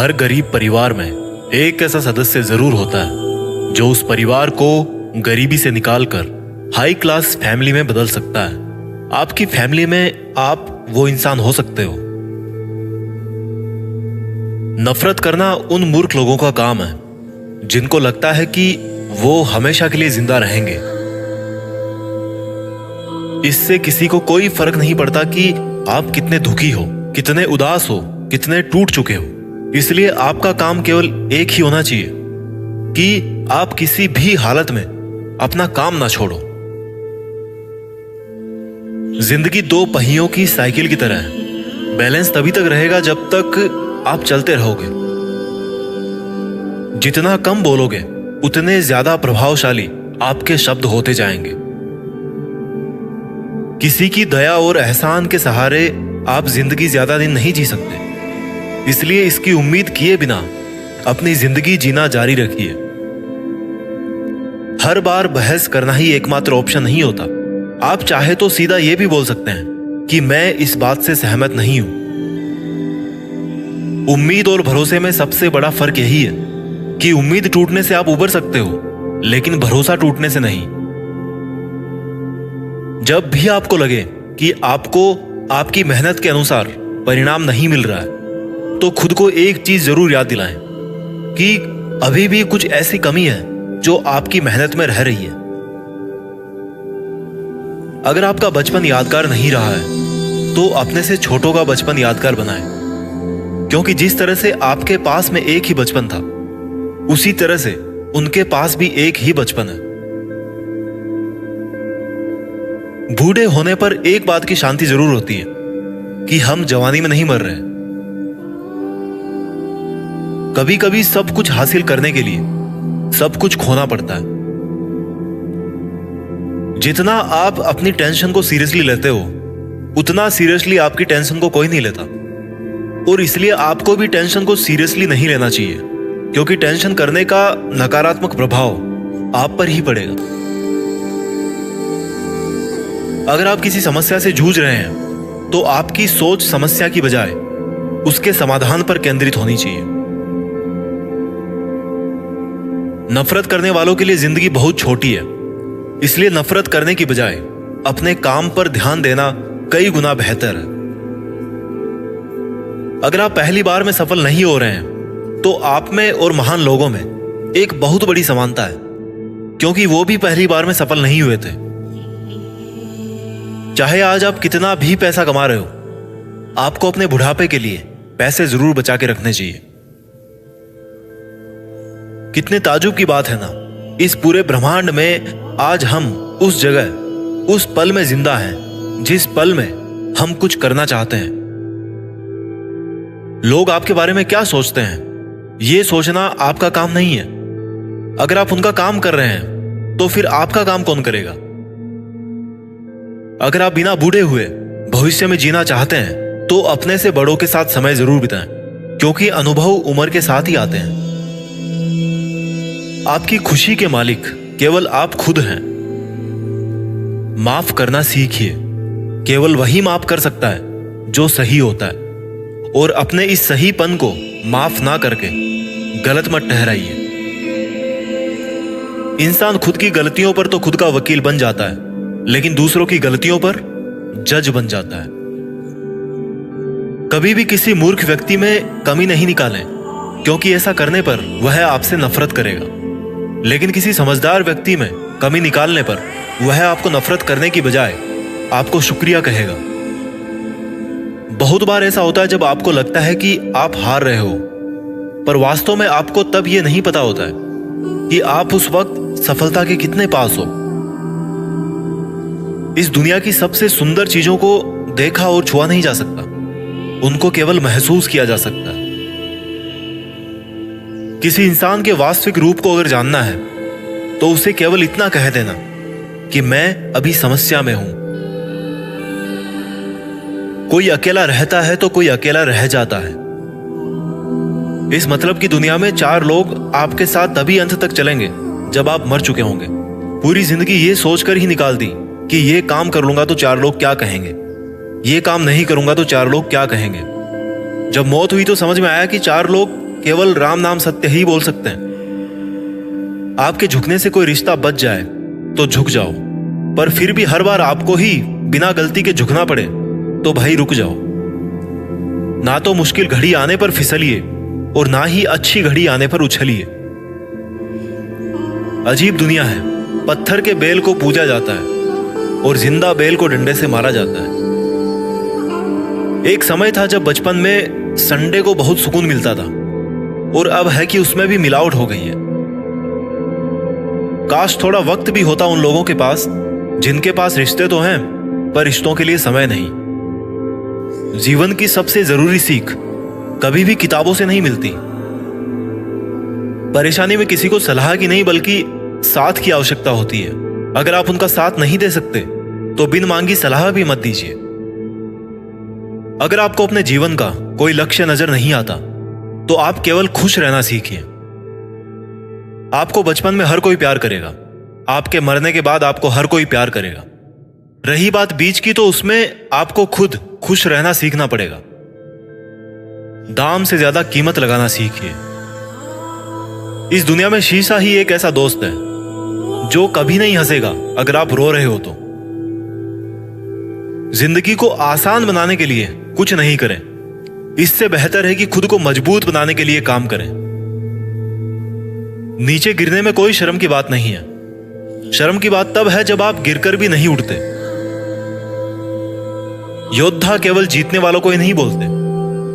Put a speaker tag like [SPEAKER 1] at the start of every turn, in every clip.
[SPEAKER 1] हर गरीब परिवार में एक ऐसा सदस्य जरूर होता है जो उस परिवार को गरीबी से निकालकर हाई क्लास फैमिली में बदल सकता है। आपकी फैमिली में आप वो इंसान हो सकते हो। नफरत करना उन मूर्ख लोगों का काम है जिनको लगता है कि वो हमेशा के लिए जिंदा रहेंगे। इससे किसी को कोई फर्क नहीं पड़ता कि आप कितने दुखी हो, कितने उदास हो, कितने टूट चुके हो। इसलिए आपका काम केवल एक ही होना चाहिए कि आप किसी भी हालत में अपना काम ना छोड़ो। जिंदगी दो पहियों की साइकिल की तरह है। बैलेंस तभी तक रहेगा जब तक आप चलते रहोगे। जितना कम बोलोगे उतने ज्यादा प्रभावशाली आपके शब्द होते जाएंगे। किसी की दया और एहसान के सहारे आप जिंदगी ज्यादा दिन नहीं जी सकते। इसलिए इसकी उम्मीद किए बिना अपनी जिंदगी जीना जारी रखिए। हर बार बहस करना ही एकमात्र ऑप्शन नहीं होता। आप चाहे तो सीधा यह भी बोल सकते हैं कि मैं इस बात से सहमत नहीं हूं। उम्मीद और भरोसे में सबसे बड़ा फर्क यही है कि उम्मीद टूटने से आप उबर सकते हो, लेकिन भरोसा टूटने से नहीं। जब भी आपको लगे कि आपको आपकी मेहनत के अनुसार परिणाम नहीं मिल रहा है, तो खुद को एक चीज जरूर याद दिलाएं कि अभी भी कुछ ऐसी कमी है जो आपकी मेहनत में रह रही है। अगर आपका बचपन यादगार नहीं रहा है तो अपने से छोटों का बचपन यादगार बनाएं, क्योंकि जिस तरह से आपके पास में एक ही बचपन था, उसी तरह से उनके पास भी एक ही बचपन है। बूढ़े होने पर एक बात की शांति जरूर होती है कि हम जवानी में नहीं मर रहे। कभी कभी सब कुछ हासिल करने के लिए सब कुछ खोना पड़ता है। जितना आप अपनी टेंशन को सीरियसली लेते हो, उतना सीरियसली आपकी टेंशन को कोई नहीं लेता। और इसलिए आपको भी टेंशन को सीरियसली नहीं लेना चाहिए, क्योंकि टेंशन करने का नकारात्मक प्रभाव आप पर ही पड़ेगा। अगर आप किसी समस्या से जूझ रहे हैं तो आपकी सोच समस्या की बजाय उसके समाधान पर केंद्रित होनी चाहिए। नफरत करने वालों के लिए जिंदगी बहुत छोटी है, इसलिए नफरत करने की बजाय अपने काम पर ध्यान देना कई गुना बेहतर है। अगर आप पहली बार में सफल नहीं हो रहे हैं तो आप में और महान लोगों में एक बहुत बड़ी समानता है, क्योंकि वो भी पहली बार में सफल नहीं हुए थे। चाहे आज आप कितना भी पैसा कमा रहे हो, आपको अपने बुढ़ापे के लिए पैसे जरूर बचा के रखने चाहिए। कितने ताजुब की बात है ना, इस पूरे ब्रह्मांड में आज हम उस जगह, उस पल में जिंदा हैं जिस पल में हम कुछ करना चाहते हैं। लोग आपके बारे में क्या सोचते हैं, यह सोचना आपका काम नहीं है। अगर आप उनका काम कर रहे हैं तो फिर आपका काम कौन करेगा? अगर आप बिना बूढ़े हुए भविष्य में जीना चाहते हैं तो अपने से बड़ों के साथ समय जरूर बिताएं, क्योंकि अनुभव उम्र के साथ ही आते हैं। आपकी खुशी के मालिक केवल आप खुद हैं। माफ करना सीखिए। केवल वही माफ कर सकता है जो सही होता है, और अपने इस सहीपन को माफ ना करके गलत मत ठहराइए। इंसान खुद की गलतियों पर तो खुद का वकील बन जाता है, लेकिन दूसरों की गलतियों पर जज बन जाता है। कभी भी किसी मूर्ख व्यक्ति में कमी नहीं निकालें, क्योंकि ऐसा करने पर वह आपसे नफरत करेगा। लेकिन किसी समझदार व्यक्ति में कमी निकालने पर वह आपको नफरत करने की बजाय आपको शुक्रिया कहेगा। बहुत बार ऐसा होता है जब आपको लगता है कि आप हार रहे हो, पर वास्तव में आपको तब यह नहीं पता होता है कि आप उस वक्त सफलता के कितने पास हो। इस दुनिया की सबसे सुंदर चीजों को देखा और छुआ नहीं जा सकता, उनको केवल महसूस किया जा सकता है। किसी इंसान के वास्तविक रूप को अगर जानना है तो उसे केवल इतना कह देना कि मैं अभी समस्या में हूं। कोई अकेला रहता है तो कोई अकेला रह जाता है। इस मतलब की दुनिया में 4 लोग आपके साथ तभी अंत तक चलेंगे जब आप मर चुके होंगे। पूरी जिंदगी ये सोचकर ही निकाल दी कि ये काम कर लूंगा तो 4 लोग क्या कहेंगे, ये काम नहीं करूंगा तो 4 लोग क्या कहेंगे। जब मौत हुई तो समझ में आया कि 4 लोग केवल राम नाम सत्य ही बोल सकते हैं। आपके झुकने से कोई रिश्ता बच जाए तो झुक जाओ, पर फिर भी हर बार आपको ही बिना गलती के झुकना पड़े तो भाई रुक जाओ। ना तो मुश्किल घड़ी आने पर फिसलिए और ना ही अच्छी घड़ी आने पर उछलिए। अजीब दुनिया है, पत्थर के बेल को पूजा जाता है और जिंदा बेल को डंडे से मारा जाता है। एक समय था जब बचपन में संडे को बहुत सुकून मिलता था, और अब है कि उसमें भी मिलावट हो गई है। काश थोड़ा वक्त भी होता उन लोगों के पास जिनके पास रिश्ते तो हैं पर रिश्तों के लिए समय नहीं। जीवन की सबसे जरूरी सीख कभी भी किताबों से नहीं मिलती। परेशानी में किसी को सलाह की नहीं बल्कि साथ की आवश्यकता होती है। अगर आप उनका साथ नहीं दे सकते तो बिन मांगी सलाह भी मत दीजिए। अगर आपको अपने जीवन का कोई लक्ष्य नजर नहीं आता तो आप केवल खुश रहना सीखिए। आपको बचपन में हर कोई प्यार करेगा, आपके मरने के बाद आपको हर कोई प्यार करेगा। रही बात बीच की, तो उसमें आपको खुद खुश रहना सीखना पड़ेगा। दाम से ज्यादा कीमत लगाना सीखिए। इस दुनिया में शीशा ही एक ऐसा दोस्त है जो कभी नहीं हंसेगा अगर आप रो रहे हो तो। जिंदगी को आसान बनाने के लिए कुछ नहीं करें, इससे बेहतर है कि खुद को मजबूत बनाने के लिए काम करें। नीचे गिरने में कोई शर्म की बात नहीं है। शर्म की बात तब है जब आप गिरकर भी नहीं उठते। योद्धा केवल जीतने वालों को ही नहीं बोलते,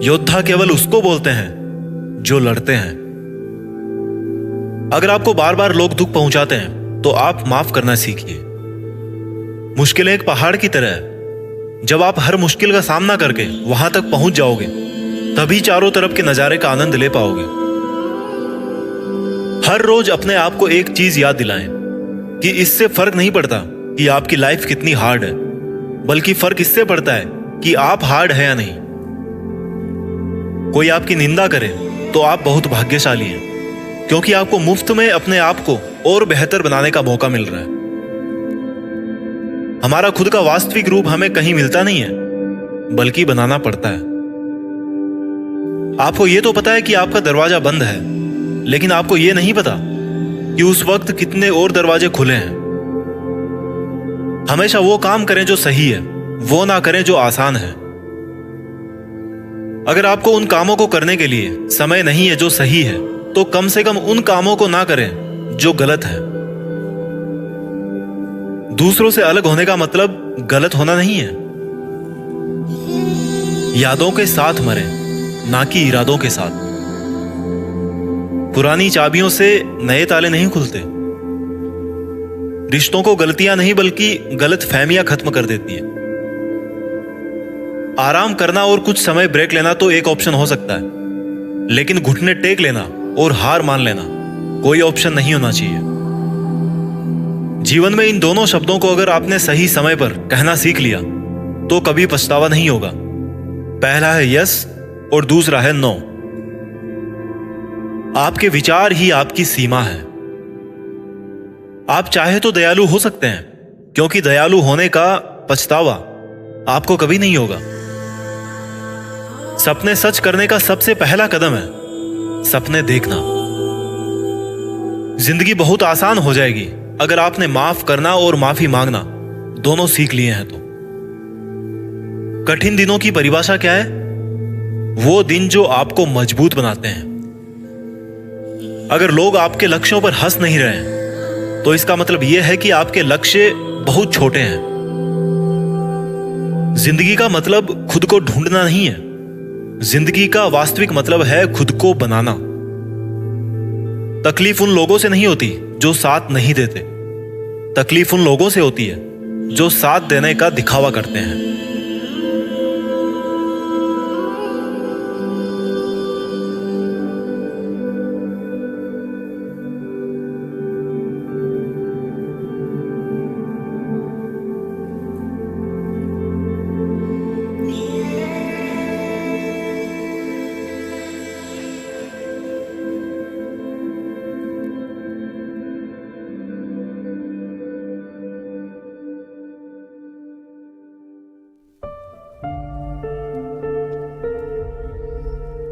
[SPEAKER 1] योद्धा केवल उसको बोलते हैं जो लड़ते हैं। अगर आपको बार बार लोग दुख पहुंचाते हैं तो आप माफ करना सीखिए। मुश्किलें एक पहाड़ की तरह है, जब आप हर मुश्किल का सामना करके वहां तक पहुंच जाओगे तभी चारों तरफ के नजारे का आनंद ले पाओगे। हर रोज अपने आप को एक चीज याद दिलाएं कि इससे फर्क नहीं पड़ता कि आपकी लाइफ कितनी हार्ड है, बल्कि फर्क इससे पड़ता है कि आप हार्ड है या नहीं। कोई आपकी निंदा करे तो आप बहुत भाग्यशाली हैं, क्योंकि आपको मुफ्त में अपने आप को और बेहतर बनाने का मौका मिल रहा है। हमारा खुद का वास्तविक रूप हमें कहीं मिलता नहीं है, बल्कि बनाना पड़ता है। आपको यह तो पता है कि आपका दरवाजा बंद है, लेकिन आपको यह नहीं पता कि उस वक्त कितने और दरवाजे खुले हैं। हमेशा वो काम करें जो सही है, वो ना करें जो आसान है। अगर आपको उन कामों को करने के लिए समय नहीं है जो सही है, तो कम से कम उन कामों को ना करें जो गलत है। दूसरों से अलग होने का मतलब गलत होना नहीं है। यादों के साथ मरें, ना कि इरादों के साथ। पुरानी चाबियों से नए ताले नहीं खुलते। रिश्तों को गलतियां नहीं बल्कि गलत फहमियां खत्म कर देती है। आराम करना और कुछ समय ब्रेक लेना तो एक ऑप्शन हो सकता है, लेकिन घुटने टेक लेना और हार मान लेना कोई ऑप्शन नहीं होना चाहिए। जीवन में इन दोनों शब्दों को अगर आपने सही समय पर कहना सीख लिया तो कभी पछतावा नहीं होगा। पहला है यस और दूसरा है नो। आपके विचार ही आपकी सीमा है। आप चाहे तो दयालु हो सकते हैं, क्योंकि दयालु होने का पछतावा आपको कभी नहीं होगा। सपने सच करने का सबसे पहला कदम है सपने देखना। जिंदगी बहुत आसान हो जाएगी अगर आपने माफ करना और माफी मांगना दोनों सीख लिए हैं तो। कठिन दिनों की परिभाषा क्या है? वो दिन जो आपको मजबूत बनाते हैं। अगर लोग आपके लक्ष्यों पर हंस नहीं रहे हैं तो इसका मतलब यह है कि आपके लक्ष्य बहुत छोटे हैं। जिंदगी का मतलब खुद को ढूंढना नहीं है, जिंदगी का वास्तविक मतलब है खुद को बनाना। तकलीफ उन लोगों से नहीं होती जो साथ नहीं देते, तकलीफ उन लोगों से होती है जो साथ देने का दिखावा करते हैं।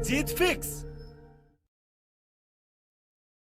[SPEAKER 2] जीत फिक्स।